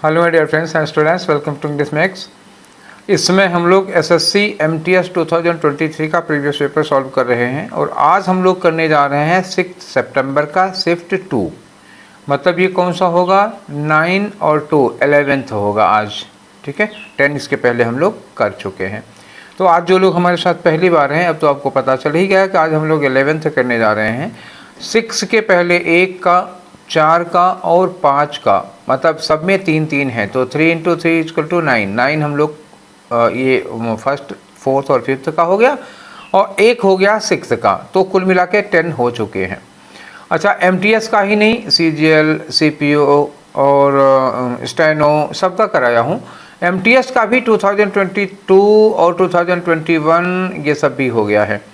Hello my dear friends and students, welcome to English Max. इसमें हम लोग SSC MTS 2023 का प्रीवियस पेपर सॉल्व कर रहे हैं और आज हम लोग करने जा रहे हैं 6 सितंबर का शिफ्ट 2। मतलब ये कौन सा होगा, 9 और 2 11th होगा आज। ठीक है, 10 इसके पहले हम लोग कर चुके हैं। तो आज जो लोग हमारे साथ पहली बार हैं, अब तो आपको पता चल ही गया कि आज हम लोग 11th करने जा रहे हैं। 6 के पहले 1 का, 4 का और 5 का, मतलब सब में 3 है, तो 3 × 3 = 9 हम लोग ये फर्स्ट, फोर्थ और फिफ्थ का हो गया और एक हो गया 6 का, तो कुल मिला के 10 हो चुके हैं। अच्छा, एमटीएस का ही नहीं, सीजीएल, सीपीओ और स्टेनो सबका कराया हूँ। एमटीएस का भी 2022 और 2021 ये सब भी हो गया है।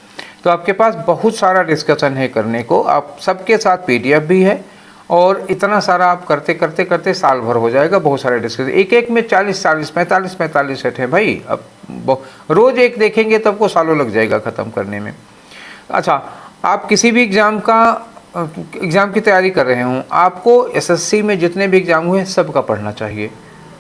तो आपके पास बहुत सारा डिस्कशन है करने को, आप सबके साथ पीडीएफ भी है और इतना सारा आप करते करते करते साल भर हो जाएगा। बहुत सारे डिस्कशन, एक में 40 45 सेट है भाई। अब रोज़ एक देखेंगे तो आपको सालों लग जाएगा ख़त्म करने में। अच्छा, आप किसी भी एग्ज़ाम की तैयारी कर रहे हों, आपको एसएससी में जितने भी एग्ज़ाम हुए सब का पढ़ना चाहिए,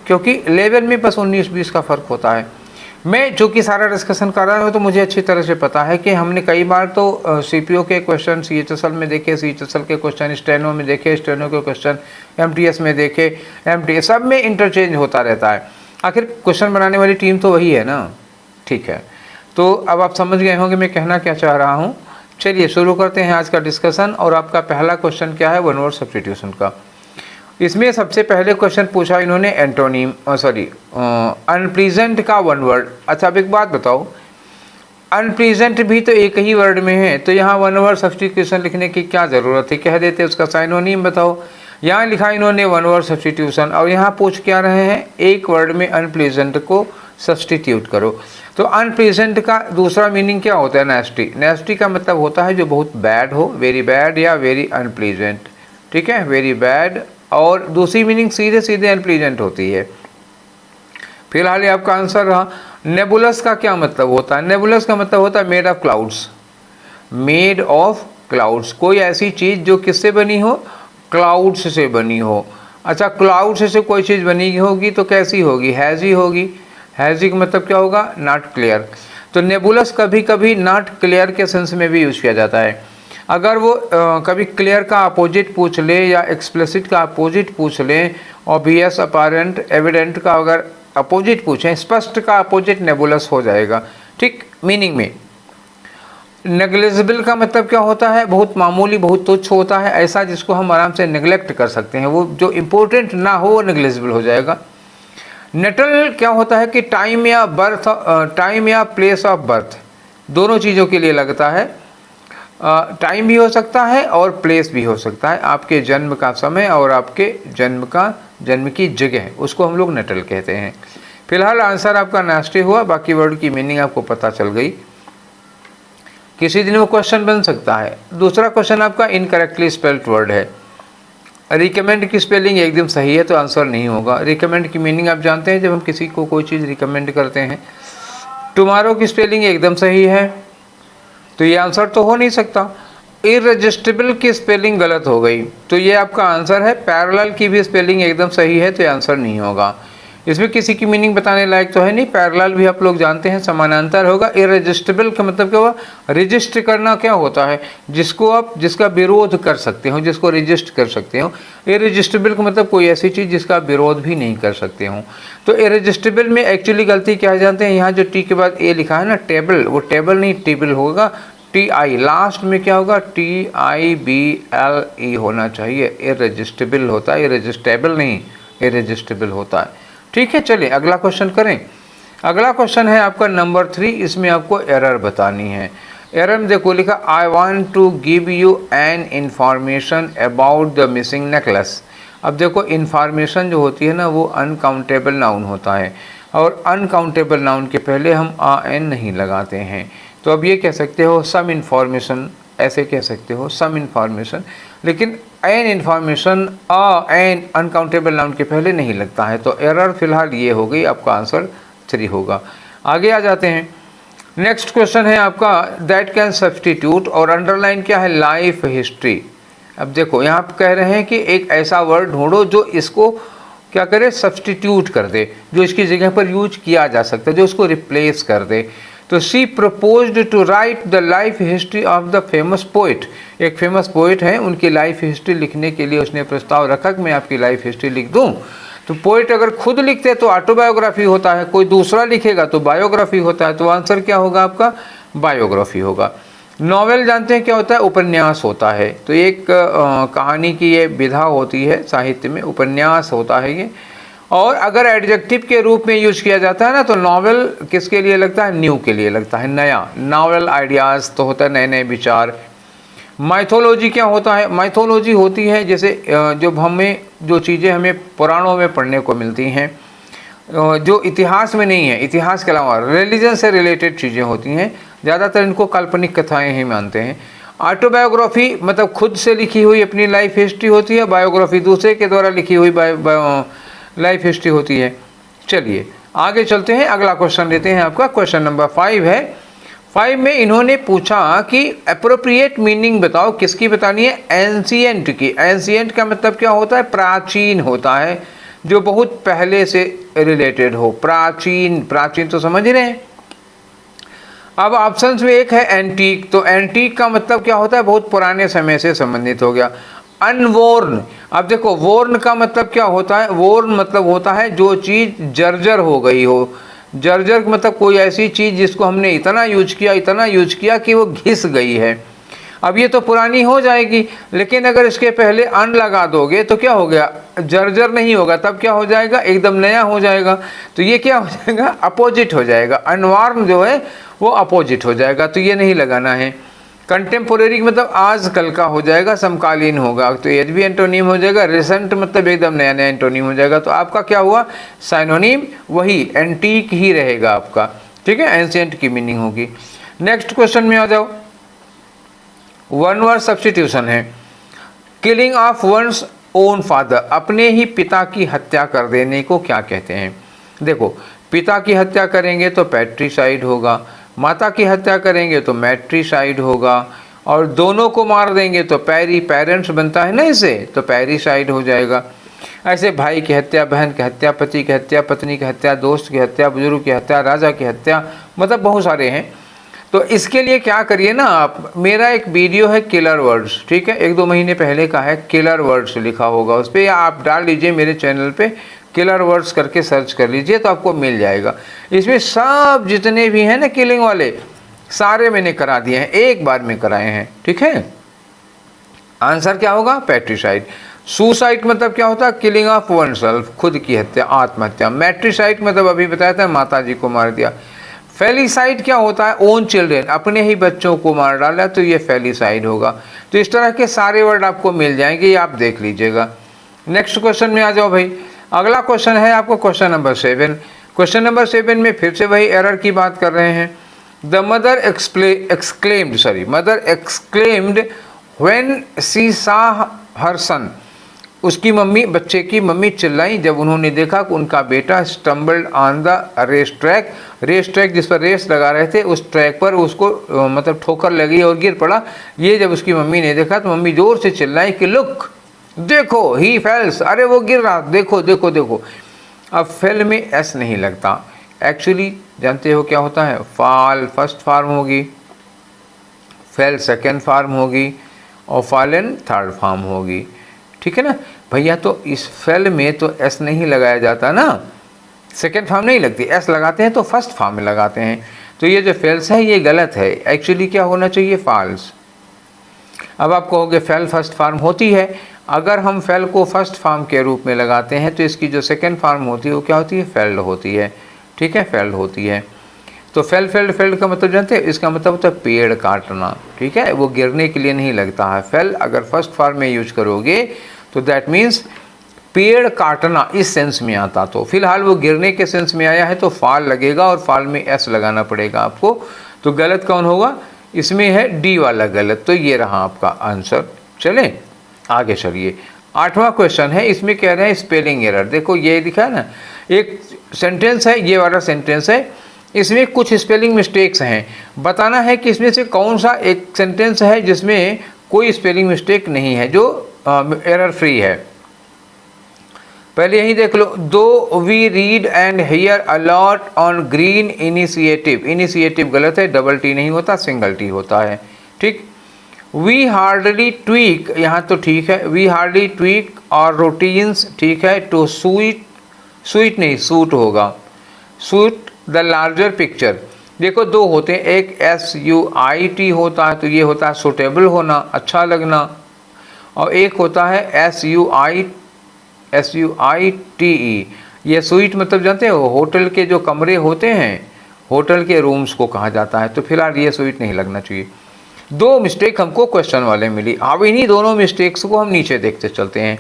क्योंकि लेवल में बस 19-20 का फ़र्क होता है। मैं जो कि सारा डिस्कशन कर रहा हूँ तो मुझे अच्छी तरह से पता है कि हमने कई बार तो सीपीओ के क्वेश्चन सीएचएसएल में देखे, सीएचएसएल के क्वेश्चन स्टेनो में देखे, स्टेनो के क्वेश्चन एमटीएस में देखे, एमटीएस सब में इंटरचेंज होता रहता है। आखिर क्वेश्चन बनाने वाली टीम तो वही है ना। ठीक है, तो अब आप समझ गए होंगे मैं कहना क्या चाह रहा हूँ। चलिए शुरू करते हैं आज का डिस्कशन। और आपका पहला क्वेश्चन क्या है, वन वर्ड सब्स्टिट्यूशन का। इसमें सबसे पहले क्वेश्चन पूछा इन्होंने एंटोनिम, अनप्लीजेंट का वन वर्ड। अच्छा, अब एक बात बताओ, अनप्लीजेंट भी तो एक ही वर्ड में है, तो यहाँ वन वर्ड सब्स्टिट्यूशन लिखने की क्या ज़रूरत है, कह देते उसका साइनोनिम बताओ। यहाँ लिखा इन्होंने वन वर्ड सब्स्टिट्यूशन और यहाँ पूछ क्या रहे हैं, एक वर्ड में अनप्लीजेंट को सब्स्टिट्यूट करो। तो अनप्लीजेंट का दूसरा मीनिंग क्या होता है, नेस्टी। नेस्टी का मतलब होता है जो बहुत बैड हो, वेरी बैड या वेरी अनप्लीजेंट। ठीक है, वेरी बैड। और दूसरी मीनिंग सीधे सीधे अनप्लीजेंट होती है। फिलहाल ये आपका आंसर रहा। नेबुलस का क्या मतलब होता है, नेबुलस का मतलब होता है made of clouds. Made of clouds, कोई ऐसी चीज़ जो किससे बनी हो, क्लाउड्स से बनी हो। अच्छा, क्लाउड्स से कोई चीज़ बनी होगी तो कैसी होगी, हैज़ी होगी। हैज़ी का मतलब क्या होगा, नॉट क्लियर। तो नेबुलस कभी कभी नॉट क्लियर के सेंस में भी यूज़ किया जाता है। अगर वो कभी क्लियर का अपोजिट पूछ ले या एक्सप्लिसिट का अपोजिट पूछ ले, ऑब्वियस, अपैरेंट, एविडेंट का अगर अपोजिट पूछें, स्पष्ट का अपोजिट नेबुलस हो जाएगा। ठीक मीनिंग में। नेग्लिजिबल का मतलब क्या होता है, बहुत मामूली, बहुत तुच्छ होता है, ऐसा जिसको हम आराम से नेग्लेक्ट कर सकते हैं, वो जो इम्पोर्टेंट ना हो वो नेग्लिजिबल हो जाएगा। नेटल क्या होता है कि टाइम या प्लेस ऑफ बर्थ, दोनों चीज़ों के लिए लगता है। टाइम भी हो सकता है और प्लेस भी हो सकता है, आपके जन्म का समय और आपके जन्म की जगह, उसको हम लोग नेटल कहते हैं। फिलहाल आंसर आपका नेस्टी हुआ, बाकी वर्ड की मीनिंग आपको पता चल गई। किसी दिन वो क्वेश्चन बन सकता है। दूसरा क्वेश्चन आपका इनकरेक्टली स्पेल्ड वर्ड है। रिकमेंड की स्पेलिंग एकदम सही है तो आंसर नहीं होगा। रिकमेंड की मीनिंग आप जानते हैं, जब हम किसी को कोई चीज़ रिकमेंड करते हैं। टुमारो की स्पेलिंग एकदम सही है तो ये आंसर तो हो नहीं सकता। इररेजिस्टिबल की स्पेलिंग गलत हो गई तो ये आपका आंसर है। पैरेलल की भी स्पेलिंग एकदम सही है तो ये आंसर नहीं होगा। इसमें किसी की मीनिंग बताने लायक तो है नहीं। पैरेलल भी आप लोग जानते हैं समानांतर होगा। इररेजिस्टिबल का मतलब क्या हुआ, रजिस्ट करना क्या होता है, जिसका विरोध कर सकते हो, जिसको रजिस्ट कर सकते हो। इररेजिस्टिबल का मतलब कोई ऐसी चीज़ जिसका विरोध भी नहीं कर सकते हो। तो इररेजिस्टिबल में एक्चुअली गलती क्या जानते हैं, यहाँ जो टी के बाद ए लिखा है ना, टेबल, वो टेबल नहीं टेबल होगा। TI लास्ट में क्या होगा, TIBLE होना चाहिए। इररेजिस्टिबल होता है, इररेजिस्टेबल नहीं, इररेजिस्टिबल होता है। ठीक है, चलिए अगला क्वेश्चन करें। अगला क्वेश्चन है आपका नंबर 3। इसमें आपको एरर बतानी है। एरर में देखो लिखा, I want to give you an information about the missing necklace. अब देखो, इंफॉर्मेशन जो होती है ना, वो अनकाउंटेबल नाउन होता है और अनकाउंटेबल नाउन के पहले हम AN नहीं लगाते हैं। तो अब ये कह सकते हो सम इन्फॉर्मेशन, ऐसे कह सकते हो सम इन्फॉर्मेशन, लेकिन an information N uncountable noun के पहले नहीं लगता है। तो एरर फिलहाल ये हो गई, आपका आंसर 3 होगा। आगे आ जाते हैं। नेक्स्ट क्वेश्चन है आपका, दैट कैन सब्स्टिट्यूट, और अंडरलाइन क्या है, लाइफ हिस्ट्री। अब देखो यहाँ कह रहे हैं कि एक ऐसा वर्ड ढूंढो जो इसको क्या करे, सब्सटीट्यूट कर दे, जो इसकी जगह पर यूज किया जा सकता है, जो उसको रिप्लेस कर दे। तो she proposed to write the life history of the famous poet, एक फेमस पोइट है, उनकी लाइफ हिस्ट्री लिखने के लिए उसने प्रस्ताव रखा कि मैं आपकी लाइफ हिस्ट्री लिख दूं। तो पोइट अगर खुद लिखते तो ऑटोबायोग्राफी होता है, कोई दूसरा लिखेगा तो बायोग्राफी होता है, तो आंसर क्या होगा आपका, बायोग्राफी होगा। नॉवेल जानते हैं क्या होता है, उपन्यास होता है। तो एक कहानी की ये विधा होती है साहित्य में, उपन्यास होता है ये। और अगर एडजेक्टिव के रूप में यूज किया जाता है ना, तो नॉवेल किसके लिए लगता है, न्यू के लिए लगता है, नया। नॉवेल आइडियाज़ तो होता है नए नए विचार। माइथोलॉजी क्या होता है, माइथोलॉजी होती है जैसे जो हमें, जो चीज़ें हमें पुराणों में पढ़ने को मिलती हैं, जो इतिहास में नहीं है, इतिहास के अलावा रिलीजन से रिलेटेड चीज़ें होती हैं, ज़्यादातर इनको काल्पनिक कथाएं ही मानते हैं। ऑटोबायोग्राफी मतलब खुद से लिखी हुई अपनी लाइफ हिस्ट्री होती है, बायोग्राफी दूसरे के द्वारा लिखी हुई लाइफ हिस्ट्री होती है। चलिए आगे चलते हैं, अगला क्वेश्चन लेते हैं आपका, क्वेश्चन नंबर 5 है। 5 में इन्होंने पूछा कि अप्रोप्रिएट मीनिंग बताओ, किसकी बतानी है, एंशिएंट की। एंशिएंट का मतलब क्या होता है, प्राचीन होता है, जो बहुत पहले से रिलेटेड हो, प्राचीन। प्राचीन तो समझ रहे हैं। अब ऑप्शंस में एक है एंटीक, तो एंटीक का मतलब क्या होता है, बहुत पुराने समय से संबंधित हो गया। अनवोर्न, अब देखो वोर्न का मतलब क्या होता है, वोर्न मतलब होता है जो चीज़ जर्जर हो गई हो। जर्जर मतलब कोई ऐसी चीज़ जिसको हमने इतना यूज किया कि वो घिस गई है। अब ये तो पुरानी हो जाएगी, लेकिन अगर इसके पहले अन लगा दोगे तो क्या हो गया, जर्जर नहीं होगा, तब क्या हो जाएगा, एकदम नया हो जाएगा। तो ये क्या हो जाएगा, अपोजिट हो जाएगा। अनवार्न जो है वो अपोजिट हो जाएगा, तो ये नहीं लगाना है। कंटेम्पोरेरी मतलब आजकल का हो जाएगा, समकालीन होगा, तो ये भी एंटोनिम हो जाएगा। रिसेंट मतलब एकदम नया नया एंटोनिम हो जाएगा। तो आपका क्या हुआ, साइनोनिम वही एंटीक ही रहेगा आपका, ठीक है, एंशिएंट की मीनिंग होगी। नेक्स्ट क्वेश्चन में आ जाओ, वन वर्ड सब्स्टिट्यूशन है। Killing of one's own father, अपने ही पिता की हत्या कर देने को क्या कहते हैं। देखो, पिता की हत्या करेंगे तो पैट्रिसाइड होगा, माता की हत्या करेंगे तो मैट्रिसाइड होगा, और दोनों को मार देंगे तो पेरेंट्स बनता है ना इसे, तो पैरिसाइड हो जाएगा। ऐसे भाई की हत्या, बहन की हत्या, पति की हत्या, पत्नी की हत्या, दोस्त की हत्या, बुजुर्ग की हत्या, राजा की हत्या, मतलब बहुत सारे हैं। तो इसके लिए क्या करिए ना आप, मेरा एक वीडियो है किलर वर्ड्स, ठीक है, 1-2 महीने पहले का है, किलर वर्ड्स लिखा होगा उस पर, या आप डाल लीजिए मेरे चैनल पे किलर वर्ड्स करके सर्च कर लीजिए तो आपको मिल जाएगा। इसमें सब जितने भी हैं ना किलिंग वाले, सारे मैंने करा दिए हैं, एक बार में कराए हैं, ठीक है। आंसर क्या होगा, पैट्रिसाइड। सुसाइड मतलब क्या होता है, किलिंग ऑफ वन सेल्फ, खुद की हत्या, आत्महत्या। मैट्रिसाइड मतलब अभी बताया था, माता जी को मार दिया। फेलिसाइड क्या होता है, ओन चिल्ड्रेन, अपने ही बच्चों को मार डाला, तो ये फेलिसाइड होगा। तो इस तरह के सारे वर्ड आपको मिल जाएंगे, ये आप देख लीजिएगा। नेक्स्ट क्वेश्चन में आ जाओ भाई। अगला क्वेश्चन है आपको क्वेश्चन नंबर 7। क्वेश्चन नंबर 7 में फिर से वही एरर की बात कर रहे हैं। The mother exclaimed when she सा हर सन, उसकी मम्मी, बच्चे की मम्मी चिल्लाई जब उन्होंने देखा कि उनका बेटा stumbled on the race track, race track जिस पर रेस लगा रहे थे उस ट्रैक पर उसको मतलब ठोकर लगी और गिर पड़ा। ये जब उसकी मम्मी ने देखा तो मम्मी जोर से चिल्लाई कि लुक, देखो, ही फेल्स, अरे वो गिर रहा, देखो देखो देखो। अब फेल में एस नहीं लगता, एक्चुअली जानते हो क्या होता है, फॉल फर्स्ट फॉर्म होगी, फेल सेकेंड फॉर्म होगी, और फॉलन थर्ड फॉर्म होगी, ठीक है ना भैया। तो इस फेल में तो एस नहीं लगाया जाता ना, सेकेंड फॉर्म नहीं लगती, एस लगाते हैं तो फर्स्ट फॉर्म में लगाते हैं। तो ये जो फेल्स है ये गलत है, एक्चुअली क्या होना चाहिए, फॉल्स। अब आप कहोगे फेल फर्स्ट फॉर्म होती है, अगर हम फेल को फर्स्ट फॉर्म के रूप में लगाते हैं तो इसकी जो सेकेंड फॉर्म होती है वो क्या होती है, फेल्ड होती है, ठीक है, फेल्ड होती है। तो फेल्ड का मतलब जानते हैं, इसका मतलब होता है पेड़ काटना, ठीक है, वो गिरने के लिए नहीं लगता है। फेल अगर फर्स्ट फॉर्म में यूज करोगे तो दैट मीन्स पेड़ काटना इस सेंस में आता। तो फिलहाल वो गिरने के सेंस में आया है तो फॉल लगेगा, और फॉल में एस लगाना पड़ेगा आपको। तो गलत कौन होगा, इसमें है डी वाला गलत, तो ये रहा आपका आंसर। चलें आगे चलिए। 8वां क्वेश्चन है, इसमें कह रहे हैं स्पेलिंग एरर। देखो ये दिखा है ना, एक सेंटेंस है, ये वाला सेंटेंस है, इसमें कुछ स्पेलिंग मिस्टेक्स हैं, बताना है कि इसमें से कौन सा एक सेंटेंस है जिसमें कोई स्पेलिंग मिस्टेक नहीं है, जो एरर फ्री है। पहले यही देख लो, though we read and hear a lot on green initiative, initiative गलत है, डबल टी नहीं होता, सिंगल टी होता है, ठीक। वी हार्डली ट्वीक, यहाँ तो ठीक है, we hardly tweak our routines, ठीक है, टू स्वीट नहीं सूट होगा, सूट द लार्जर पिक्चर। देखो दो होते हैं, एक SUIT होता है, तो ये होता है सूटेबल होना, अच्छा लगना, और एक होता है SUITE, ये स्वीट मतलब जानते हो, होटल के जो कमरे होते हैं, होटल के रूम्स को कहा जाता है। तो फिलहाल ये स्वीट नहीं लगना चाहिए। दो मिस्टेक हमको क्वेश्चन वाले मिली, अब इन्हीं दोनों मिस्टेक्स को हम नीचे देखते चलते हैं।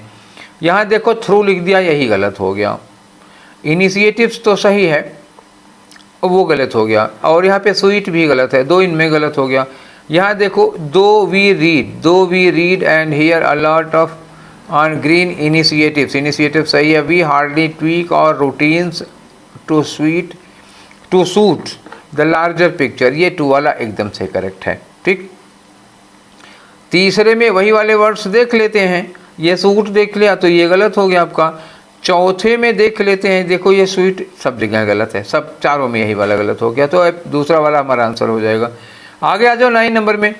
यहाँ देखो थ्रू लिख दिया, यही गलत हो गया। इनिशिएटिव्स तो सही है, वो गलत हो गया, और यहाँ पे स्वीट भी गलत है, दो इनमें गलत हो गया। यहाँ देखो though we read and hear a lot of on green initiatives, initiative सही है। We hardly tweak our routines to suit the larger picture, ये टू वाला एकदम से करेक्ट है, ठीक। तीसरे में वही वाले वर्ड्स देख लेते हैं, ये सूट देख लिया तो ये गलत हो गया आपका। चौथे में देख लेते हैं, देखो ये स्वीट सब जगह गलत है, सब चारों में यही वाला गलत हो गया, तो अब दूसरा वाला हमारा आंसर हो जाएगा। आगे आ जाओ 9 नंबर में।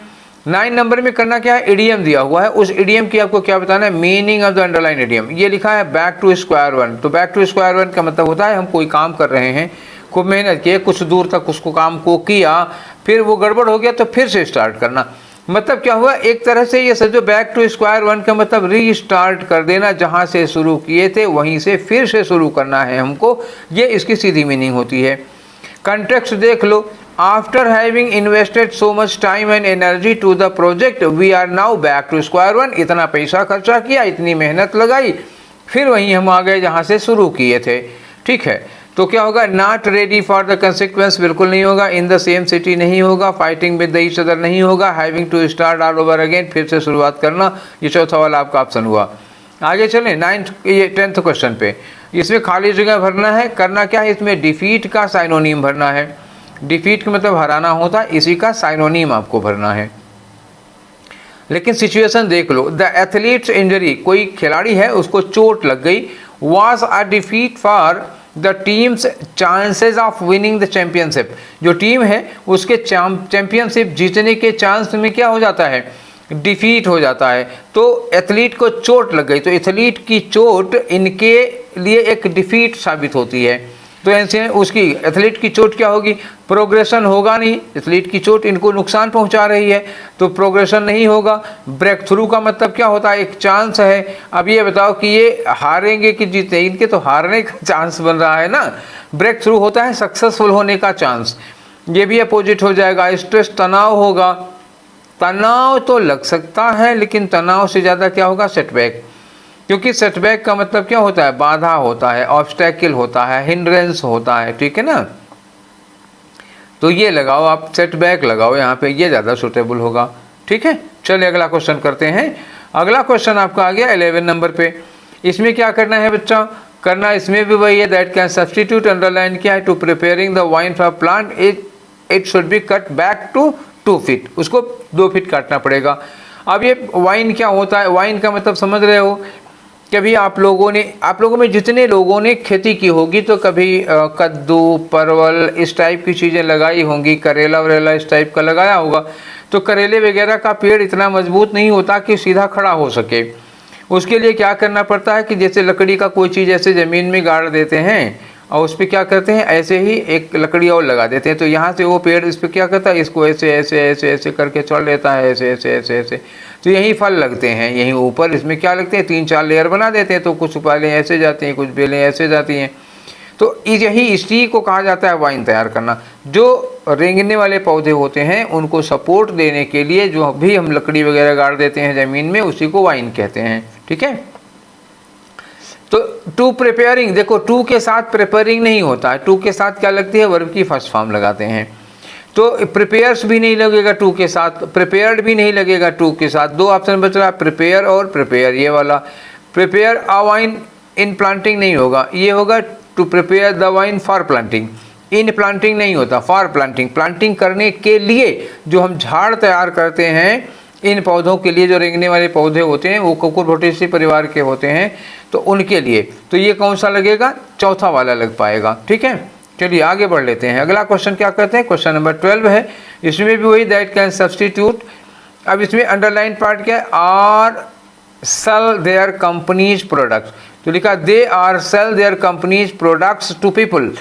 9 नंबर में करना क्या है, इडियम दिया हुआ है, उस इडियम की आपको क्या बताना है, meaning of the underline idiom. ये लिखा है बैक टू स्क्वायर वन, तो बैक टू स्क्वायर वन का मतलब होता है हम कोई काम कर रहे हैं, खूब मेहनत किए, कुछ दूर तक उसको काम को किया, फिर वो गड़बड़ हो गया तो फिर से स्टार्ट करना। मतलब क्या हुआ, एक तरह से ये समझो बैक टू स्क्वायर वन का मतलब रीस्टार्ट कर देना, जहाँ से शुरू किए थे वहीं से फिर से शुरू करना है हमको, ये इसकी सीधी मीनिंग होती है। कंटेक्स्ट देख लो, after having invested so much time and energy to the project we are now back to square one. इतना पैसा खर्चा किया, इतनी मेहनत लगाई, फिर वहीं हम आ गए जहाँ से शुरू किए थे, ठीक है। तो क्या होगा, not ready for the consequence बिल्कुल नहीं होगा, इन द सेम सिटी नहीं होगा, fighting with the each other नहीं होगा, having to start all over again, फिर से शुरुआत करना, ये चौथा वाला आपका ऑप्शन हुआ। आगे चलें 10th क्वेश्चन पे। इसमें खाली जगह भरना है, करना क्या है, इसमें डिफीट का साइनोनिम भरना है। डिफीट का मतलब हराना होता है, इसी का साइनोनिम आपको भरना है। लेकिन सिचुएशन देख लो, द एथलीट्स इंजरी, कोई खिलाड़ी है उसको चोट लग गई, was a defeat for the teams chances of winning the championship. जो टीम है उसके चैंपियनशिप जीतने के चांस में क्या हो जाता है, डिफीट हो जाता है। तो एथलीट को चोट लग गई, तो एथलीट की चोट इनके लिए एक डिफीट साबित होती है। तो ऐसे उसकी एथलीट की चोट क्या होगी, प्रोग्रेशन होगा नहीं, एथलीट की चोट इनको नुकसान पहुंचा रही है तो प्रोग्रेशन नहीं होगा। ब्रेक थ्रू का मतलब क्या होता है, एक चांस है। अब ये बताओ कि ये हारेंगे कि जीते, इनके तो हारने का चांस बन रहा है ना। ब्रेक थ्रू होता है सक्सेसफुल होने का चांस, ये भी अपोजिट हो जाएगा। स्ट्रेस तनाव होगा, तनाव तो लग सकता है लेकिन तनाव से ज़्यादा क्या होगा, सेटबैक, क्योंकि सेटबैक का मतलब क्या होता है, बाधा होता है, ऑब्स्टेकल होता है, हिंड्रेंस होता है, ठीक है ना। तो ये लगाओ आप, सेटबैक लगाओ यहाँ पे, ये ज़्यादा सूटेबल होगा, ठीक है। चलिए अगला क्वेश्चन करते हैं। अगला क्वेश्चन आपका आ गया 11 नंबर पे। इसमें क्या करना है बच्चा, करना इसमें भी वही है, दैट कैन सब्सटीट्यूट, अंडरलाइन क्या है, to preparing the vine for plant it should be cut back to 2 feet, उसको 2 फीट काटना पड़ेगा। अब ये वाइन क्या होता है, वाइन का मतलब समझ रहे हो, कभी आप लोगों में जितने लोगों ने खेती की होगी तो कभी कद्दू, परवल इस टाइप की चीज़ें लगाई होंगी, करेला वरेला इस टाइप का लगाया होगा। तो करेले वगैरह का पेड़ इतना मजबूत नहीं होता कि सीधा खड़ा हो सके, उसके लिए क्या करना पड़ता है कि जैसे लकड़ी का कोई चीज़ ऐसे ज़मीन में गाड़ देते हैं और उस पर क्या करते हैं, ऐसे ही एक लकड़ी और लगा देते हैं, तो यहाँ से वो पेड़ इस पर क्या करता है, इसको ऐसे ऐसे ऐसे ऐसे करके चढ़ लेता है, ऐसे ऐसे ऐसे ऐसे, तो यही फल लगते हैं। यहीं ऊपर इसमें क्या लगते हैं, 3-4 लेयर बना देते हैं, तो कुछ बेलें ऐसे जाती हैं, कुछ बेलें ऐसे जाती हैं। तो यही इसी को कहा जाता है वाइन तैयार करना। जो रेंगने वाले पौधे होते हैं उनको सपोर्ट देने के लिए जो भी हम लकड़ी वगैरह गाड़ देते हैं ज़मीन में, उसी को वाइन कहते हैं, ठीक है। तो टू प्रिपेयरिंग, देखो टू के साथ प्रिपेयरिंग नहीं होता है, टू के साथ क्या लगती है, वर्ब की फर्स्ट फॉर्म लगाते हैं। तो प्रिपेयर्स भी नहीं लगेगा टू के साथ, प्रिपेयर्ड भी नहीं लगेगा टू के साथ, 2 ऑप्शन बच रहा है, प्रिपेयर और प्रिपेयर। ये वाला prepare a vine in planting नहीं होगा, ये होगा to prepare the vine for planting. In planting नहीं होता, फॉर प्लांटिंग, प्लांटिंग करने के लिए जो हम झाड़ तैयार करते हैं इन पौधों के लिए, जो रेंगने वाले पौधे होते हैं वो कुकुरबिटेसी परिवार के होते हैं, तो उनके लिए तो ये कौन सा लगेगा, चौथा वाला लग पाएगा। ठीक है, चलिए आगे बढ़ लेते हैं। अगला क्वेश्चन क्या करते हैं, क्वेश्चन नंबर 12 है। इसमें भी वही दैट कैन सब्सटीट्यूट। अब इसमें अंडरलाइन पार्ट क्या है, are sell their companies products. तो लिखा they are sell their companies products to people.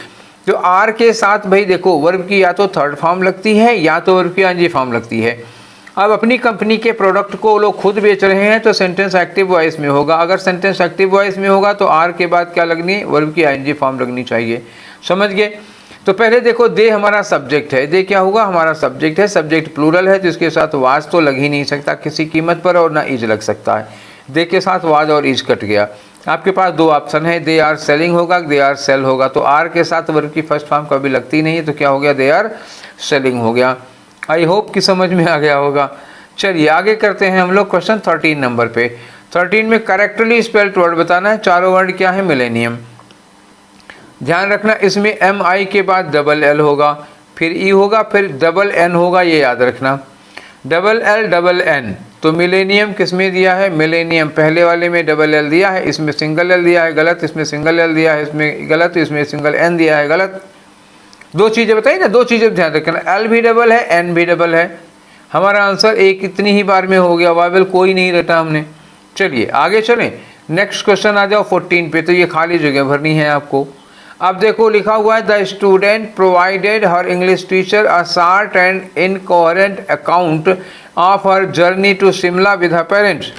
तो आर के साथ भाई देखो वर्ब की या तो थर्ड फॉर्म लगती है या तो वर्ब की आईएनजी फॉर्म लगती है। अब अपनी कंपनी के प्रोडक्ट को लोग खुद बेच रहे हैं तो सेंटेंस एक्टिव वॉइस में होगा। अगर सेंटेंस एक्टिव वॉइस में होगा तो आर के बाद क्या लगनी है, वर्ब की आईएनजी फॉर्म लगनी चाहिए। समझ गए। तो पहले देखो दे हमारा सब्जेक्ट है, दे क्या होगा, हमारा सब्जेक्ट है। सब्जेक्ट प्लूरल है तो इसके साथ वाज तो लग ही नहीं सकता किसी कीमत पर, और ना इज लग सकता है। दे के साथ वाज और इज कट गया। आपके पास दो ऑप्शन है, दे आर सेलिंग होगा, दे आर सेल होगा। तो आर के साथ वर्ब की फर्स्ट फॉर्म कभी लगती नहीं है तो क्या हो गया, दे आर सेलिंग हो गया। आई होप कि समझ में आ गया होगा। चलिए आगे करते हैं हम लोग क्वेश्चन 13 नंबर पे। 13 में करेक्टली स्पेल्ड वर्ड बताना है। चारों वर्ड क्या है, मिलेनियम। ध्यान रखना इसमें एम आई के बाद डबल एल होगा, फिर ई होगा, फिर डबल एन होगा, ये याद रखना। Double L double N. तो मिलेनियम किस में दिया है, मिलेनियम पहले वाले में डबल एल दिया है, इसमें सिंगल एल दिया है, गलत। इसमें सिंगल एल दिया है, इसमें गलत। इसमें सिंगल एन दिया है, गलत। दो चीज़ें बताइए ना, दो चीज़ें ध्यान रखना, एल भी डबल है, एन भी डबल है। हमारा आंसर एक इतनी ही बार में हो गया, वावेल कोई नहीं रटा हमने। चलिए आगे चलें, नेक्स्ट क्वेश्चन आ जाओ 14 पे। तो ये खाली जगह भरनी है आपको। अब देखो लिखा हुआ है the student provided her English teacher a short and incoherent account of her journey to Shimla with her parents.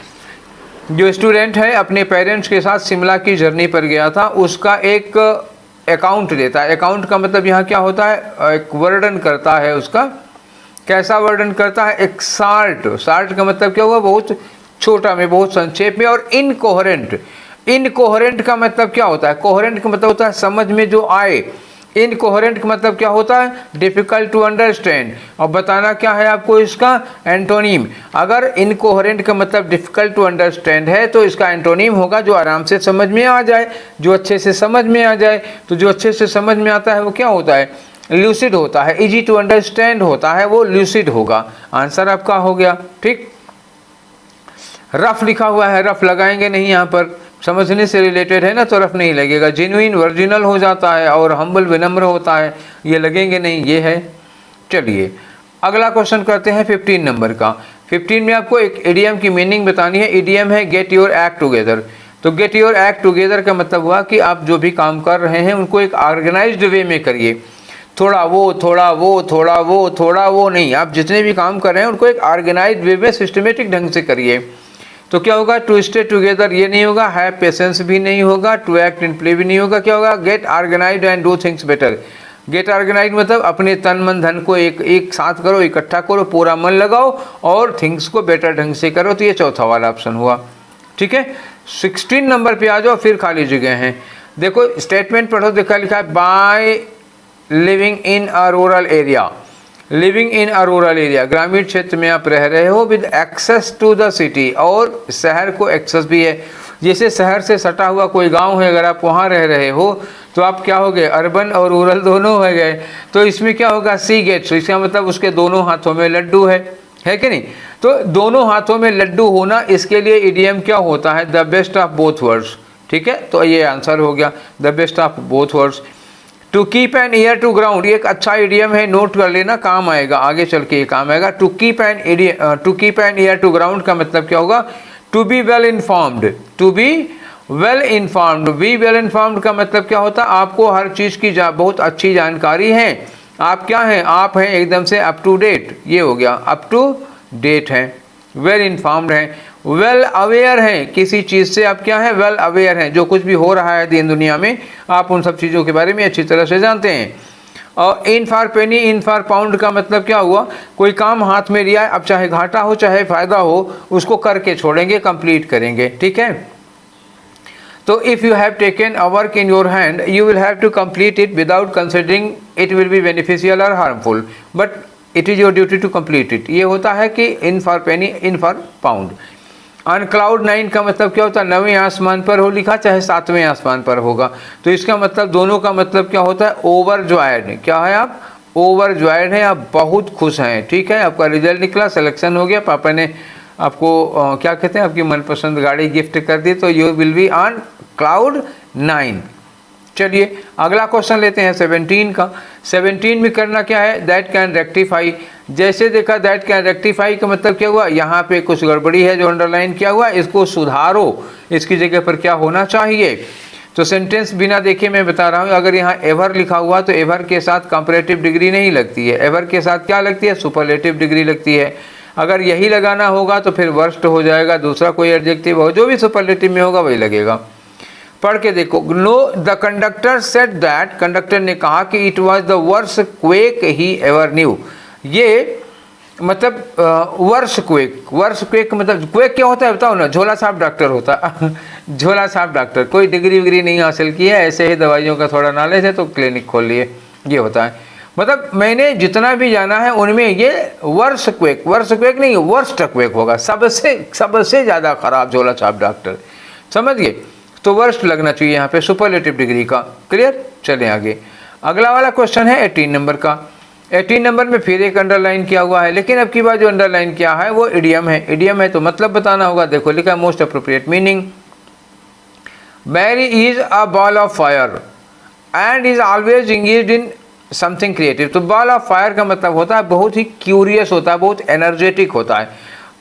जो स्टूडेंट है अपने पेरेंट्स के साथ शिमला की जर्नी पर गया था, उसका एक अकाउंट देता है। अकाउंट का मतलब यहाँ क्या होता है, एक वर्णन करता है उसका। कैसा वर्णन करता है, एक शार्ट। शार्ट का मतलब क्या हुआ, बहुत छोटा में, बहुत संक्षेप में। और इनकोहेरेंट, इनकोहेरेंट का मतलब क्या होता है, कोहेरेंट का मतलब होता है समझ में जो आए। इनकोहेरेंट का मतलब क्या होता है, डिफिकल्ट टू अंडरस्टैंड। और बताना क्या है आपको इसका एंटोनीम। अगर इनकोहेरेंट का मतलब डिफिकल्ट टू अंडरस्टैंड है तो इसका एंटोनीम होगा जो आराम से समझ में आ जाए, जो अच्छे से समझ में आ जाए। तो जो अच्छे से समझ में आता है वो क्या होता है, ल्यूसिड होता है। इजी टू अंडरस्टैंड होता है वो ल्यूसिड होगा। आंसर आपका हो गया। ठीक। रफ लिखा हुआ है, रफ लगाएंगे नहीं यहाँ पर, समझने से रिलेटेड है ना तो रफ नहीं लगेगा। जेन्युइन वर्जिनल हो जाता है और हम्बल विनम्र होता है, ये लगेंगे नहीं, ये है। चलिए अगला क्वेश्चन करते हैं 15 नंबर का। 15 में आपको एक इडियम की मीनिंग बतानी है। इडियम है गेट योर एक्ट टुगेदर। तो गेट योर एक्ट टुगेदर का मतलब हुआ कि आप जो भी काम कर रहे हैं उनको एक ऑर्गेनाइज्ड वे में करिए। थोड़ा वो थोड़ा वो थोड़ा वो थोड़ा वो नहीं, आप जितने भी काम कर रहे हैं उनको एक ऑर्गेनाइज्ड वे में सिस्टमेटिक ढंग से करिए। तो क्या होगा, टू स्टे टुगेदर ये नहीं होगा, हैव पेशेंस भी नहीं होगा, टू एक्ट इन प्ले भी नहीं होगा। क्या होगा, get organised and do things better. Get organised मतलब अपने तन मन धन को एक साथ करो, इकट्ठा करो, पूरा मन लगाओ और थिंग्स को बेटर ढंग से करो। तो ये चौथा वाला ऑप्शन हुआ। ठीक है, 16 नंबर पे आ जाओ, फिर खाली जगह हैं। देखो स्टेटमेंट पढ़ो, देखा लिखा है by living in a rural area. Living in a rural area, ग्रामीण क्षेत्र में आप रह रहे हो, with access to the city, और शहर को एक्सेस भी है। जैसे शहर से सटा हुआ कोई गांव है, अगर आप वहाँ रह रहे हो तो आप क्या हो गए, अर्बन और रूरल दोनों हो गए। तो इसमें क्या होगा, सी गेट्स, इसका मतलब उसके दोनों हाथों में लड्डू है कि नहीं। तो दोनों हाथों में लड्डू होना, इसके लिए इडियम क्या होता है, the best of both words. ठीक है, तो ये आंसर हो गया, the best of both words. To keep an ear to ground, ये एक अच्छा इडियम है, नोट कर लेना, काम आएगा आगे चल के, ये काम आएगा। To keep an ear to ground का मतलब क्या होगा, to be well informed. To be well informed, be well informed का मतलब क्या होता है, आपको हर चीज़ की बहुत अच्छी जानकारी है। आप क्या हैं, आप हैं एकदम से अप टू डेट, ये हो गया, अप टू डेट हैं, वेल इन्फॉर्म्ड हैं, वेल अवेयर हैं किसी चीज़ से, आप क्या हैं, वेल अवेयर हैं। जो कुछ भी हो रहा है दिन दुनिया में आप उन सब चीज़ों के बारे में अच्छी तरह से जानते हैं। और इन for penny in for pound का मतलब क्या हुआ, कोई काम हाथ में लिया है, अब चाहे घाटा हो चाहे फ़ायदा हो, उसको करके छोड़ेंगे, कंप्लीट करेंगे। ठीक है, तो if you have taken a work in your hand you will have to complete it without considering it will be beneficial और harmful, but it is your duty to complete it. ये होता है कि in for penny in for pound. On cloud 9 का मतलब क्या होता है, 9वें आसमान पर हो लिखा, चाहे 7वें आसमान पर होगा। तो इसका मतलब दोनों का मतलब क्या होता है, ओवर जॉयड। क्या है, आप ओवर जॉयड हैं, आप बहुत खुश हैं। ठीक है, आपका रिजल्ट निकला, सिलेक्शन हो गया, पापा ने आपको क्या कहते हैं, आपकी मनपसंद गाड़ी गिफ्ट कर दी, तो you will be on cloud 9। चलिए अगला क्वेश्चन लेते हैं 17 का। 17 में करना क्या है, दैट कैन रेक्टिफाई। जैसे देखा दैट कैन रेक्टिफाई का मतलब क्या हुआ, यहाँ पे कुछ गड़बड़ी है जो अंडरलाइन किया हुआ, इसको सुधारो, इसकी जगह पर क्या होना चाहिए। तो सेंटेंस बिना देखे मैं बता रहा हूँ, अगर यहाँ एवर लिखा हुआ तो एवर के साथ कंपैरेटिव डिग्री नहीं लगती है, एवर के साथ क्या लगती है, सुपरलेटिव डिग्री लगती है। अगर यही लगाना होगा तो फिर वर्स्ट हो जाएगा, दूसरा कोई एडजेक्टिव हो, जो भी सुपरलेटिव में होगा वही लगेगा। पढ़ के देखो, know the conductor said that, conductor ने कहा कि it was the worst quake he ever new. ये मतलब वर्ष क्वेक मतलब क्वेक क्या होता है बताओ ना, झोला छाप डॉक्टर होता है झोला छाप डॉक्टर, कोई डिग्री विग्री नहीं हासिल की है, ऐसे ही दवाइयों का थोड़ा नॉलेज है तो क्लिनिक खोल लिए, ये होता है। मतलब मैंने जितना भी जाना है उनमें ये वर्ष क्वेक नहीं, वर्स्ट क्वेक होगा, सबसे ज़्यादा खराब झोला छाप डॉक्टर, समझ गए। तो वर्स्ट लगना चाहिए यहाँ पे सुपरलेटिव डिग्री का। क्लियर, चलें आगे। अगला वाला क्वेश्चन है 18 नंबर का। 18 नंबर में फिर एक अंडरलाइन किया हुआ है, लेकिन अब की बार जो अंडरलाइन किया है वो इडियम है। इडियम है तो मतलब बताना होगा। देखो लिखा है most appropriate meaning, Mary is a ball of fire and is always engaged in something creative. तो बॉल ऑफ फायर का मतलब होता है बहुत ही क्यूरियस होता है, बहुत एनर्जेटिक होता है।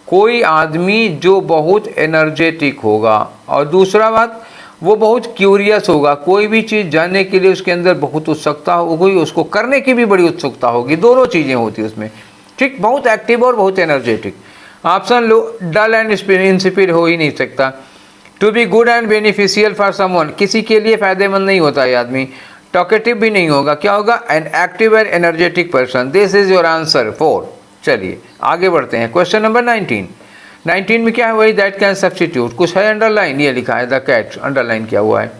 कोई आदमी जो बहुत एनर्जेटिक होगा, और दूसरा बात वो बहुत क्यूरियस होगा, कोई भी चीज़ जानने के लिए उसके अंदर बहुत उत्सुकता होगी, उसको करने की भी बड़ी उत्सुकता होगी, दोनों चीज़ें होती उसमें, ठीक। बहुत एक्टिव और बहुत एनर्जेटिक। ऑप्शन लो, डल एंड इंसिपिड हो ही नहीं सकता। To be good and beneficial for someone, किसी के लिए फ़ायदेमंद नहीं होता ये आदमी। टॉकेटिव भी नहीं होगा, क्या होगा, an active and energetic person. This is your answer 4। चलिए आगे बढ़ते हैं। क्वेश्चन नंबर 19 में क्या है, वही दैट कैन सब्स्टिट्यूट। कुछ है अंडरलाइन, ये लिखा है द कैट, अंडरलाइन किया हुआ है।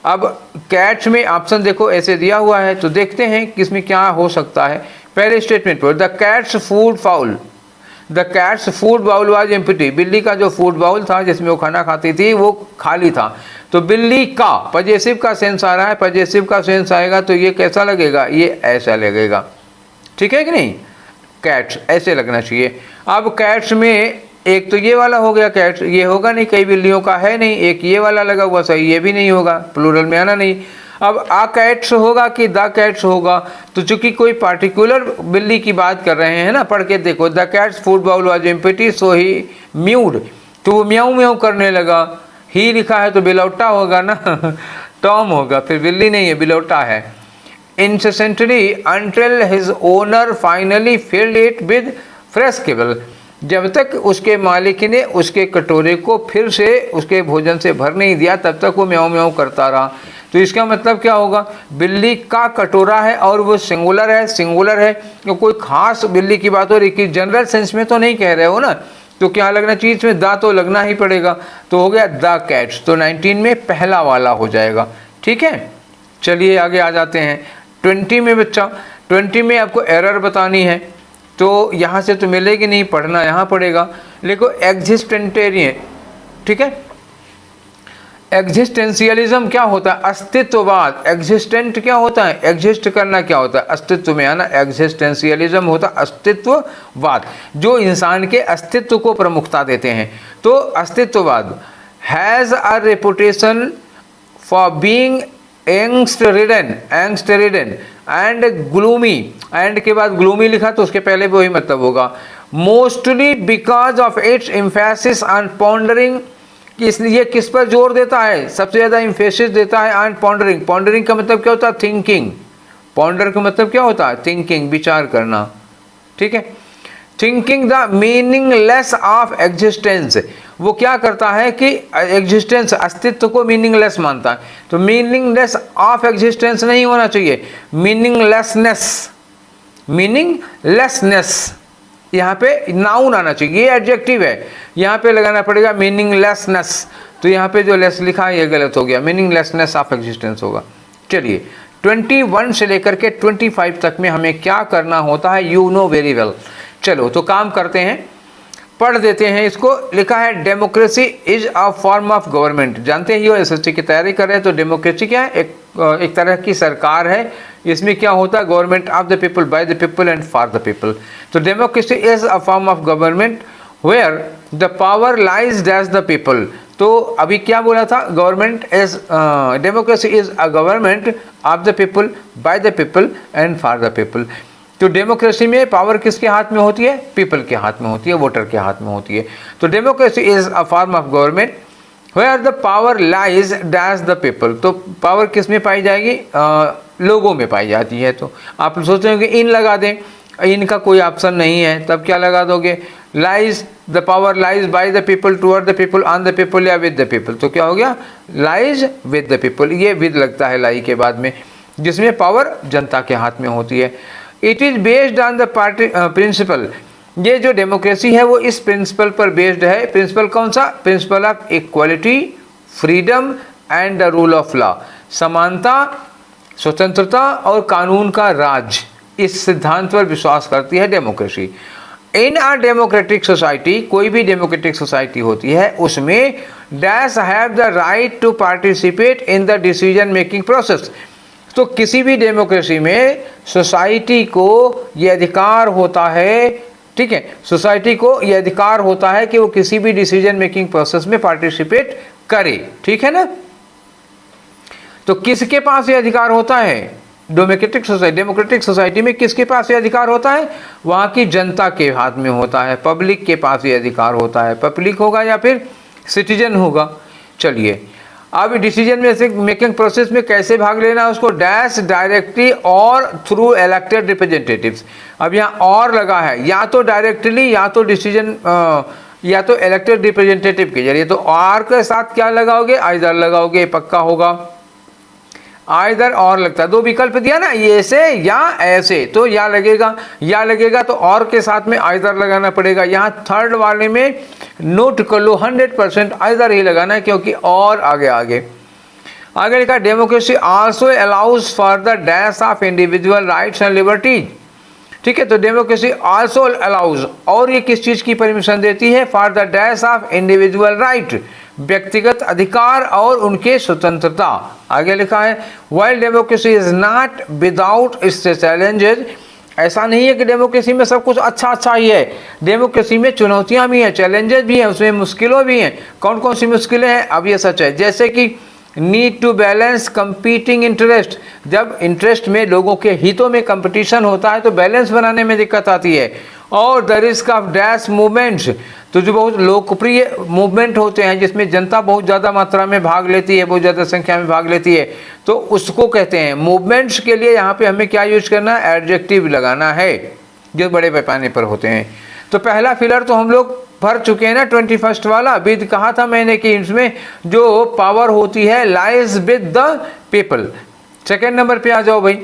अब कैट्स में ऑप्शन देखो ऐसे दिया हुआ है, तो देखते हैं कि इसमें क्या हो सकता है। पहले स्टेटमेंट पर, the cat's food foul, the cat's food bowl was empty. बिल्ली का जो फूड बाउल था जिसमें वो खाना खाती थी वो खाली था। तो बिल्ली का पजेसिव का सेंस आ रहा है, पजेसिव का सेंस आएगा तो ये कैसा लगेगा, ये ऐसा लगेगा, ठीक है कि नहीं। कैट्स ऐसे लगना चाहिए। अब कैट्स में एक तो ये वाला हो गया कैट्स, ये होगा नहीं, कई बिल्लियों का है नहीं। एक ये वाला लगा हुआ सही, ये भी नहीं होगा, प्लूरल में आना नहीं। अब आ कैट्स होगा कि द कैट्स होगा, तो चूंकि कोई पार्टिकुलर बिल्ली की बात कर रहे हैं ना, पढ़ के देखो, the cat's food bowl was empty so he mewed, तो वो म्याऊ म्याऊ करने लगा। ही लिखा है तो बिलौटा होगा ना टॉम होगा, फिर बिल्ली नहीं है, बिलौटा है। Incessantly until his owner finally filled it with fresh cable, जब तक उसके मालिक ने उसके कटोरे को फिर से उसके भोजन से भर नहीं दिया तब तक वो म्याऊ म्याऊ करता रहा। तो इसका मतलब क्या होगा, बिल्ली का कटोरा है और वो सिंगुलर है, तो कोई खास बिल्ली की बात हो रही कि जनरल सेंस में तो नहीं कह रहे हो ना, तो क्या लगना चाहिए इसमें, दा तो लगना ही पड़ेगा, तो हो गया द कैट्स। तो 19 में पहला वाला हो जाएगा, ठीक है। चलिए आगे आ जाते हैं 20 में। बच्चा 20 में आपको एरर बतानी है, तो यहाँ से तो मिलेगी नहीं, पढ़ना यहाँ पड़ेगा। देखो एग्जिस्टेंटेरियन, ठीक है। एग्जिस्टेंशियलिज्म क्या होता है, अस्तित्ववाद। एग्जिस्टेंट क्या होता है, एग्जिस्ट करना, क्या होता है, अस्तित्व में आना। एग्जिस्टेंशियलिज्म होता है अस्तित्ववाद, जो इंसान के अस्तित्व को प्रमुखता देते हैं। तो astitvavad has a reputation for being angst ridden and gloomy, and के बाद ग्लूमी लिखा तो उसके पहले भी वही मतलब होगा। Mostly because of its emphasis on pondering, ये किस पर जोर देता है, सबसे ज़्यादा एम्फेसिस देता है ऑन पॉन्डरिंग। पॉन्डरिंग का मतलब क्या होता है, थिंकिंग। पॉन्डर का मतलब क्या होता है, थिंकिंग, विचार करना, ठीक है। Thinking the meaningless of existence, वो क्या करता है कि एग्जिस्टेंस, अस्तित्व को मीनिंगलेस मानता है। तो मीनिंगलेस ऑफ एग्जिस्टेंस नहीं होना चाहिए, मीनिंगलेसनेस यहाँ पे नाउन आना चाहिए, ये एडजेक्टिव है, यहाँ पे लगाना पड़ेगा मीनिंगलेसनेस। तो यहाँ पे जो लेस लिखा है ये गलत हो गया, मीनिंगलेसनेस ऑफ एग्जिस्टेंस होगा। चलिए 21 से लेकर के 25 तक में हमें क्या करना होता है, यू नो वेरी वेल। चलो तो काम करते हैं, पढ़ देते हैं इसको। लिखा है democracy is a form of government. जानते ही हो एसएससी की तैयारी कर रहे हैं तो डेमोक्रेसी क्या है, एक तरह की सरकार है। इसमें क्या होता है, government of the people, by the people and for the people. तो democracy is a form of government where the power lies dash the people. तो अभी क्या बोला था, government is democracy is a government of the people, by the people and for the people. तो democracy में power किसके हाथ में होती है, पीपल के हाथ में होती है, वोटर के हाथ में होती है। तो democracy is a form of government where the power lies dash the people. तो पावर किस में पाई जाएगी, लोगों में पाई जाती है। तो आप सोचते हो कि इन लगा दें, इनका कोई ऑप्शन नहीं है, तब क्या लगा दोगे, lies the power lies bye the people, toward the people, on the people या विद द पीपल। तो क्या हो गया, लाइज विद द पीपल। ये विद लगता है लाई के बाद में, जिसमें पावर जनता के हाथ में होती है। It is based on the party principle. ये जो डेमोक्रेसी है वो इस प्रिंसिपल पर बेस्ड है। प्रिंसिपल कौन सा, principle of equality, freedom and the rule of law. समानता, स्वतंत्रता और कानून का राज, इस सिद्धांत पर विश्वास करती है democracy. In a democratic society, कोई भी डेमोक्रेटिक सोसाइटी होती है उसमें dash have the right to participate in the decision making process. तो किसी भी डेमोक्रेसी में सोसाइटी को ये अधिकार होता है, ठीक है, सोसाइटी को ये अधिकार होता है कि वो किसी भी डिसीजन मेकिंग प्रोसेस में पार्टिसिपेट करे, ठीक है ना। तो किसके पास ये अधिकार होता है, डेमोक्रेटिक सोसाइटी में किसके पास ये अधिकार होता है, वहाँ की जनता के हाथ में होता है, पब्लिक के पास ये अधिकार होता है। पब्लिक होगा या फिर सिटीजन होगा। चलिए अब डिसीजन में मेकिंग प्रोसेस में कैसे भाग लेना है उसको, डैश डायरेक्टली और थ्रू इलेक्टेड रिप्रेजेंटेटिव्स। अब यहाँ और लगा है, या तो डायरेक्टली या तो डिसीजन या तो इलेक्टेड रिप्रेजेंटेटिव के जरिए। तो और के साथ क्या लगाओगे, आइदर लगाओगे, पक्का होगा। आइदर और लगता है, दो विकल्प दिया ना, ये ऐसे या ऐसे, तो या लगेगा तो और के साथ में आइदर लगाना पड़ेगा। यहाँ थर्ड वाले में नोट कर लो, 100% आइदर ही लगाना है, क्योंकि और आगे लिखा democracy also allows for the dash of individual rights and liberties. ठीक है, तो डेमोक्रेसी आल्सो अलाउज, और ये किस चीज़ की परमिशन देती है, for the dash of individual right, व्यक्तिगत अधिकार और उनके स्वतंत्रता। आगे लिखा है while democracy is not without its challenges. ऐसा नहीं है कि डेमोक्रेसी में सब कुछ अच्छा ही है, डेमोक्रेसी में चुनौतियां भी हैं, चैलेंजेस भी हैं, उसमें मुश्किलों भी हैं। कौन कौन सी मुश्किलें हैं, अब ये सच है, जैसे कि need to balance competing interest. जब इंटरेस्ट में लोगों के हितों में कंपटीशन होता है तो बैलेंस बनाने में दिक्कत आती है। और the risk of dash movements, तो जो बहुत लोकप्रिय मूवमेंट होते हैं जिसमें जनता बहुत ज़्यादा मात्रा में भाग लेती है, बहुत ज़्यादा संख्या में भाग लेती है, तो उसको कहते हैं मूवमेंट्स। के लिए यहाँ पे हमें क्या यूज करना है, एडजेक्टिव लगाना है जो बड़े पैमाने पर होते हैं। तो पहला फिलर तो हम लोग भर चुके हैं ना, 21 वाला विद कहा था मैंने कि इसमें जो पावर होती है lies with the people. Second number पे आ जाओ भाई,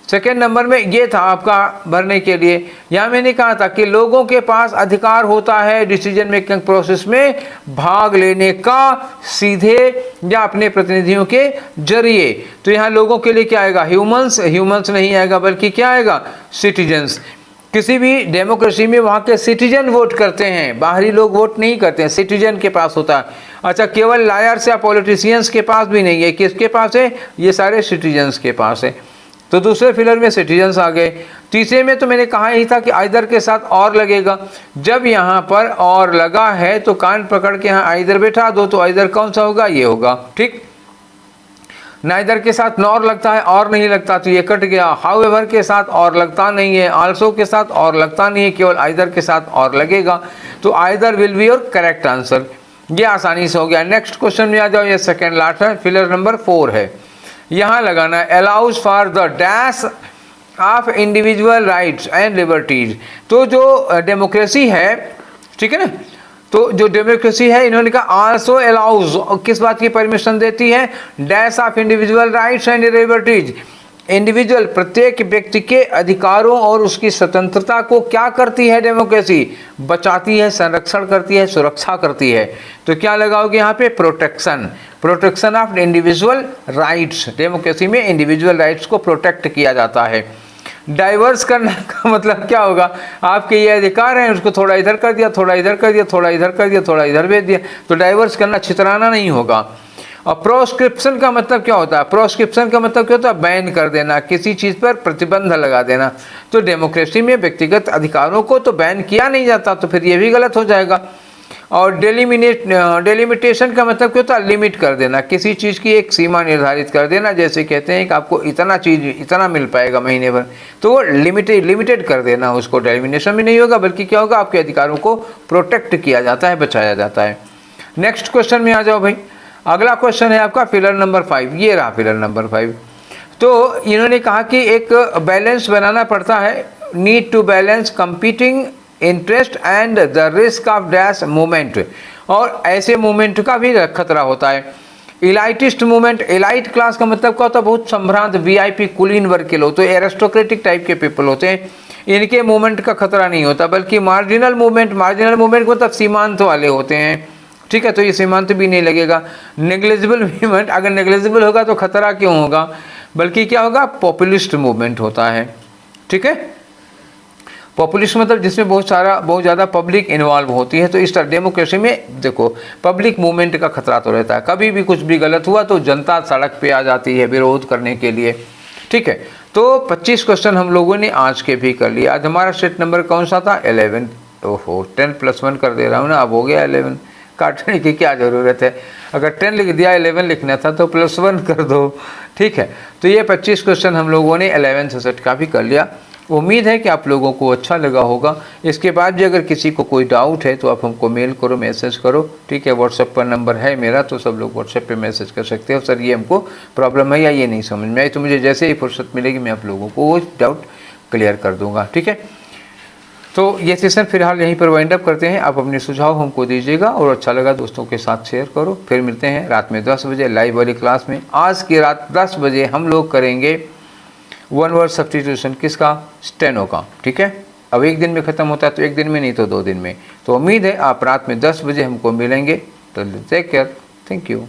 सेकेंड नंबर में ये था आपका भरने के लिए। यहाँ मैंने कहा था कि लोगों के पास अधिकार होता है डिसीजन मेकिंग प्रोसेस में भाग लेने का, सीधे या अपने प्रतिनिधियों के जरिए। तो यहाँ लोगों के लिए क्या आएगा, ह्यूमंस नहीं आएगा, बल्कि क्या आएगा, सिटीजन्स। किसी भी डेमोक्रेसी में वहाँ के सिटीजन वोट करते हैं, बाहरी लोग वोट नहीं करते हैं, सिटीजन के पास होता है। अच्छा, केवल लायर्स या पॉलिटिशियंस के पास भी नहीं है, किसके पास है, ये सारे सिटीजन्स के पास है। तो दूसरे फिलर में सिटीजन्स आ गए। तीसरे में तो मैंने कहा ही था कि आइदर के साथ और लगेगा। जब यहाँ पर और लगा है तो कान पकड़ के यहाँ आइदर बैठा दो, तो आइदर कौन सा होगा, ये होगा, ठीक। नाइदर के साथ नॉर लगता है, और नहीं लगता, तो ये कट गया। हाउएवर के साथ और लगता नहीं है, आल्सो के साथ और लगता नहीं है, केवल आइदर के साथ और लगेगा। तो either will be your correct answer. ये आसानी से हो गया। नेक्स्ट क्वेश्चन में आ जाओ, ये सेकेंड लास्ट है, फिलर नंबर 4 है। यहाँ लगाना है allows for the dash of individual rights and liberties. तो जो डेमोक्रेसी है, ठीक है ना, तो जो डेमोक्रेसी है इन्होंने कहा आल्सो अलाउज, किस बात की परमिशन देती है, dash of individual rights and liberties. Individual, प्रत्येक व्यक्ति के अधिकारों और उसकी स्वतंत्रता को क्या करती है डेमोक्रेसी, बचाती है, संरक्षण करती है, सुरक्षा करती है। तो क्या लगाओगे यहाँ पे, protection of individual rights. Democracy में इंडिविजुअल राइट्स को प्रोटेक्ट किया जाता है। डाइवर्स करने का मतलब क्या होगा, आपके ये अधिकार हैं, उसको थोड़ा इधर कर दिया, थोड़ा इधर कर दिया, थोड़ा इधर कर दिया, थोड़ा इधर भेज दिया, तो डाइवर्स करना, छितराना नहीं होगा। और प्रोस्क्रिप्शन का मतलब क्या होता है? प्रोस्क्रिप्शन का मतलब क्या होता है? बैन कर देना, किसी चीज़ पर प्रतिबंध लगा देना। तो डेमोक्रेसी में व्यक्तिगत अधिकारों को तो बैन किया नहीं जाता, तो फिर ये भी गलत हो जाएगा। और डेलिमिटेशन का मतलब क्या होता है? लिमिट कर देना, किसी चीज़ की एक सीमा निर्धारित कर देना। जैसे कहते हैं कि आपको इतना चीज़ इतना मिल पाएगा महीने भर, तो वो लिमिटेड कर देना, उसको डेलिमिटेशन भी नहीं होगा, बल्कि क्या होगा? आपके अधिकारों को प्रोटेक्ट किया जाता है, बचाया जाता है। नेक्स्ट क्वेश्चन में आ जाओ भाई। अगला क्वेश्चन है आपका पिलर नंबर 5। ये रहा पिलर नंबर 5। तो इन्होंने कहा कि एक बैलेंस बनाना पड़ता है, need to balance competing interest and the risk of dash movement, और ऐसे मूवमेंट का भी खतरा होता है। इलाइटिस्ट मूवमेंट, इलाइट क्लास का मतलब क्या होता है? बहुत संभ्रांत वीआईपी कुलीन वर्ग के लोग, तो एरिस्टोक्रेटिक टाइप के पीपल होते हैं, इनके मूवमेंट का खतरा नहीं होता। बल्कि मार्जिनल मूवमेंट मतलब सीमांत वाले होते हैं, ठीक है, तो ये सीमांत भी नहीं लगेगा। नेग्लिजिबल मूवमेंट, अगर नेग्लिजिबल होगा तो खतरा क्यों होगा? बल्कि क्या होगा? पॉपुलिस्ट मूवमेंट होता है, ठीक है। पॉपुलिस्ट मतलब जिसमें बहुत ज़्यादा पब्लिक इन्वॉल्व होती है। तो इस तरह डेमोक्रेसी में देखो पब्लिक मूवमेंट का खतरा तो रहता है, कभी भी कुछ भी गलत हुआ तो जनता सड़क पे आ जाती है विरोध करने के लिए, ठीक है। तो 25 क्वेश्चन हम लोगों ने आज के भी कर लिया। आज हमारा सेट नंबर कौन सा था? 11। ओहो, 10 + 1 कर दे रहा हूँ ना, अब हो गया 11। काटने की क्या ज़रूरत है? अगर 10 लिख दिया 11 लिखना था तो +1 कर दो, ठीक है। तो ये 25 क्वेश्चन हम लोगों ने 11th सेट का भी कर लिया। उम्मीद है कि आप लोगों को अच्छा लगा होगा। इसके बाद भी अगर किसी को कोई डाउट है तो आप हमको मेल करो, मैसेज करो, ठीक है। व्हाट्सएप पर नंबर है मेरा, तो सब लोग व्हाट्सएप पे मैसेज कर सकते हो, सर ये हमको प्रॉब्लम है या ये नहीं समझ में आई, तो मुझे जैसे ही फुर्सत मिलेगी मैं आप लोगों को वो डाउट क्लियर कर दूँगा, ठीक है। तो ये सेशन फिलहाल यहीं पर वाइंड अप करते हैं। आप अपने सुझाव हमको दीजिएगा, और अच्छा लगा दोस्तों के साथ शेयर करो। फिर मिलते हैं रात में 10 बजे लाइव वाली क्लास में। आज की रात 10 बजे हम लोग करेंगे 1 वर्ड सब्स्टिट्यूशन, किसका? स्टेनो का, ठीक है। अब एक दिन में ख़त्म होता है, तो एक दिन में नहीं तो 2 दिन में। तो उम्मीद है आप रात में 10 बजे हमको मिलेंगे। तो टेक केयर, थैंक यू।